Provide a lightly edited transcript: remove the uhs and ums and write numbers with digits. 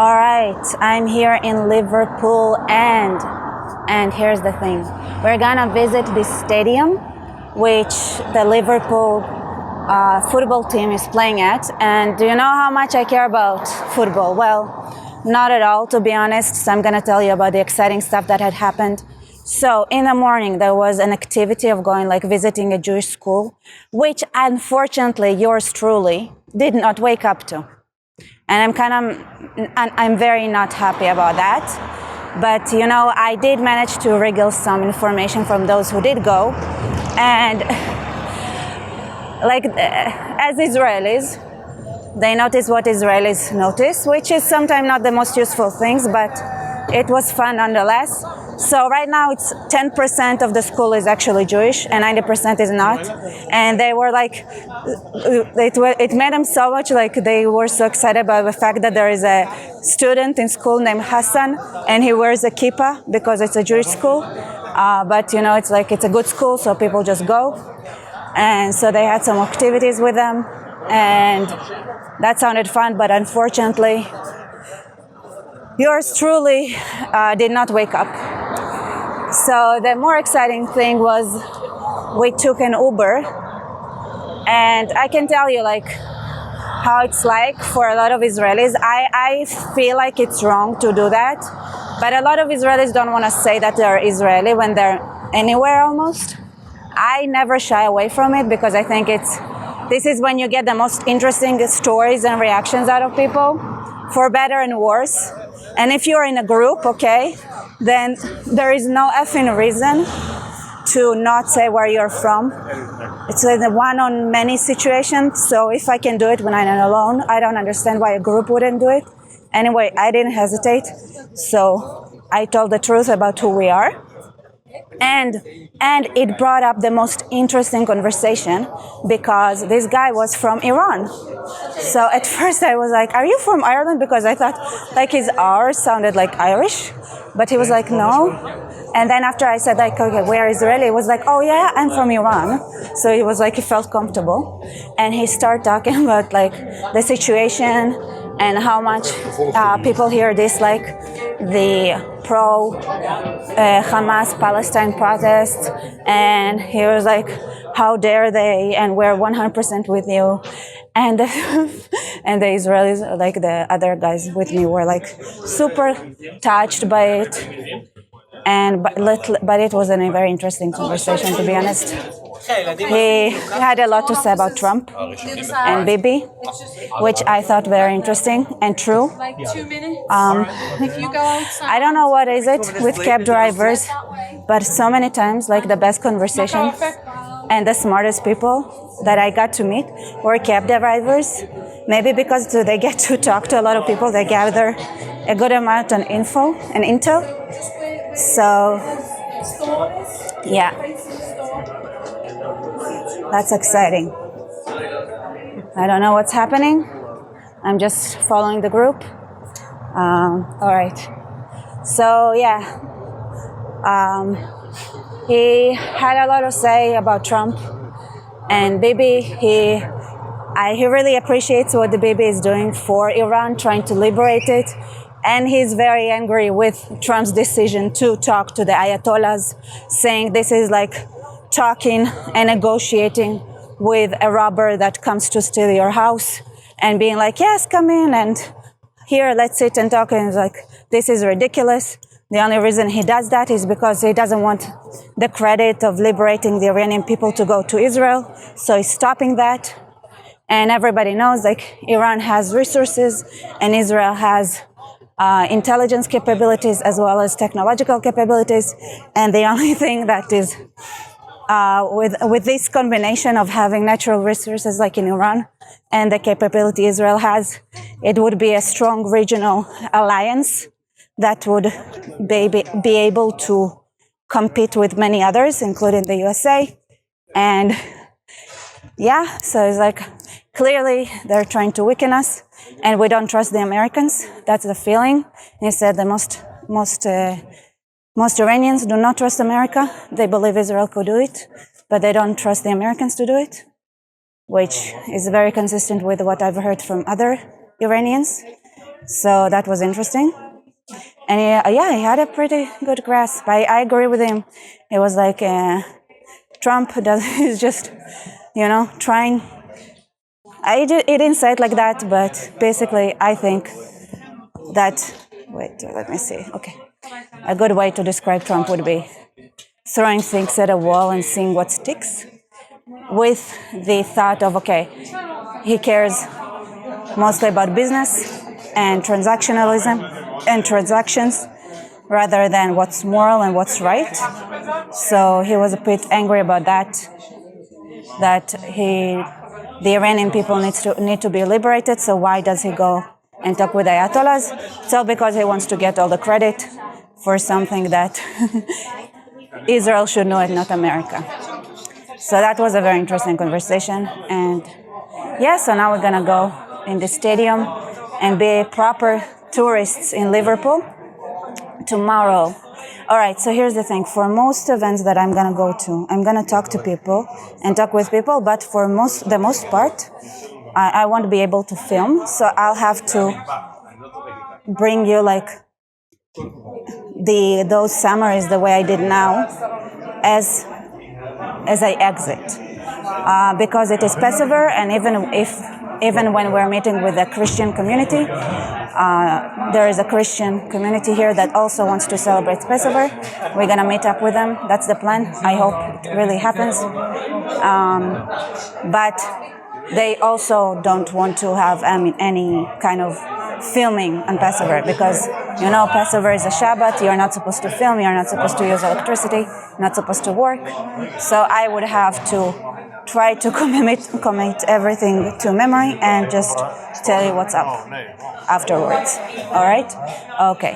All right, I'm here in Liverpool, and here's the thing. We're gonna visit this stadium, which the Liverpool football team is playing at. And do you know how much I care about football? Well, not at all, to be honest. So I'm gonna tell you about the exciting stuff that had happened. So in the morning, there was an activity of going, visiting a Jewish school, which unfortunately yours truly did not wake up to. And I'm very not happy about that. But, I did manage to wriggle some information from those who did go. And as Israelis, they notice what Israelis notice, which is sometimes not the most useful things, but it was fun nonetheless. So right now it's 10% of the school is actually Jewish and 90% is not. And they were it made them so much they were so excited about the fact that there is a student in school named Hassan and he wears a kippah because it's a Jewish school. But it's a good school, so people just go. And so they had some activities with them and that sounded fun, but unfortunately, yours truly did not wake up. So the more exciting thing was we took an Uber, and I can tell you how it's like for a lot of Israelis. I feel like it's wrong to do that, but a lot of Israelis don't want to say that they're Israeli when they're anywhere almost. I never shy away from it because I think this is when you get the most interesting stories and reactions out of people, for better and worse. And if you're in a group, okay, then there is no effing reason to not say where you're from. It's a one-on-many situation, so if I can do it when I'm alone, I don't understand why a group wouldn't do it. Anyway, I didn't hesitate, so I told the truth about who we are. And it brought up the most interesting conversation because this guy was from Iran. So at first I was like, are you from Ireland? Because I thought his R sounded like Irish, but he was like, no. And then after I said okay, where Israeli? He was like, oh yeah, I'm from Iran. So he was he felt comfortable. And he started talking about the situation and how much people here dislike the pro-Hamas Palestine protests. And he was like, how dare they? And we're 100% with you. And and the Israelis, the other guys with me, were super touched by it. But it wasn't a very interesting conversation, to be honest. He had a lot to say about Trump and Bibi, which I thought very interesting and true. I don't know what is it with cab drivers, but so many times, the best conversation and the smartest people that I got to meet were cab drivers. Maybe because they get to talk to a lot of people, they gather a good amount of info and intel. So, yeah, that's exciting. I don't know what's happening. I'm just following the group. All right. So, yeah, he had a lot to say about Trump and Bibi. He really appreciates what the Bibi is doing for Iran, trying to liberate it. And he's very angry with Trump's decision to talk to the Ayatollahs, saying this is talking and negotiating with a robber that comes to steal your house and being yes, come in and here, let's sit and talk. And it's this is ridiculous. The only reason he does that is because he doesn't want the credit of liberating the Iranian people to go to Israel. So he's stopping that. And everybody knows Iran has resources and Israel has intelligence capabilities as well as technological capabilities. And the only thing that is with this combination of having natural resources in Iran and the capability Israel has, it would be a strong regional alliance that would be able to compete with many others, including the USA. And yeah, so it's clearly they're trying to weaken us and we don't trust the Americans. That's the feeling. He said the most Iranians do not trust America. They believe Israel could do it, but they don't trust the Americans to do it, which is very consistent with what I've heard from other Iranians. So that was interesting. And he had a pretty good grasp. I agree with him. It was like Trump is just, trying. He didn't say it like that, but basically I think that, wait, let me see. Okay. A good way to describe Trump would be throwing things at a wall and seeing what sticks, with the thought of, okay, he cares mostly about business and transactionalism and transactions rather than what's moral and what's right. So he was a bit angry about that the Iranian people need to be liberated, so why does he go and talk with Ayatollahs? So because he wants to get all the credit for something that Israel should know and not America. So that was a very interesting conversation. And so now we're going to go in the stadium and be proper tourists in Liverpool tomorrow. All right, so here's the thing. For most events that I'm going to go to, I'm going to talk to people and talk with people, but for the most part, I won't be able to film, so I'll have to bring you like those summaries the way I did now as I exit. Because it is Passover, and even when we're meeting with a Christian community, there is a Christian community here that also wants to celebrate Passover. We're going to meet up with them. That's the plan. I hope it really happens. But they also don't want to have any kind of filming on Passover because, Passover is a Shabbat. You're not supposed to film. You're not supposed to use electricity. Not supposed to work. So I would have to try to commit everything to memory and just tell you what's up afterwards. All right? Okay.